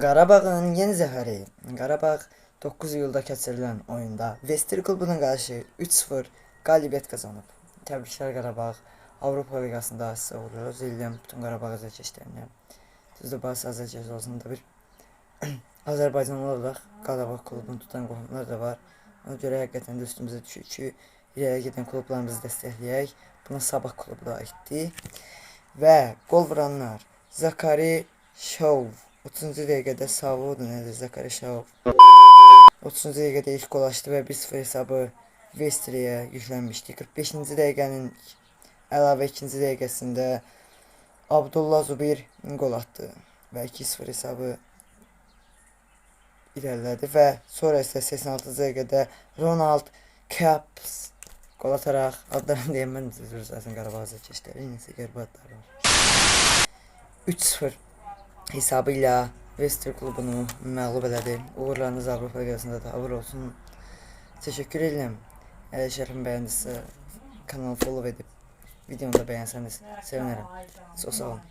Qarabağın yeni zəfəri. Qarabağ 9 iyulda keçirilən oyunda Vestri klubuna qarşı 3-0 qalibiyyət qazanıb. Təbriklər Qarabağ. Avropa Liqasında sizə uğurlar diləyirəm bütün Qarabağ azərkeşlərinə. Düzdür, bazı azərkeşlərində bir Azərbaycanlı olaraq Qarabağ klubunu tutan qohumlar da var. Ona görə həqiqətən də üstümüzə düşür ki, irəliyə gedən klublarımızı dəstəkləyək. Buna Sabah klubu da aiddir. Və qol vuranlar Zakari Şov 30-cu dəqiqədə Savodu nədir? Zakari Şov 30-cu dəqiqədə ilk qol açdı və 1-0 hesabı Vestriyə yüklənmişdi. 45-ci dəqiqənin əlavə 2-ci dəqiqəsində Abdullah Zubir qol atdı və 2-0 hesabı irəlilədi və sonra isə 86-cı dəqiqədə Ronald Caps qol ataraq adlarını deyəm, mən zaten Qarabağ azərkeşləri nəsə qəribə adlar var. 3-0 hesabı ilə Vestri klubunu məğlub elədi. Uğurlarınız Avropa Liqasında da uğur olsun. Təşəkkür edirəm. Əgər şərhimi bəyəndinizsə kanalı follow edib videonu da bəyənsəniz sevinirim. Çox sağ olun.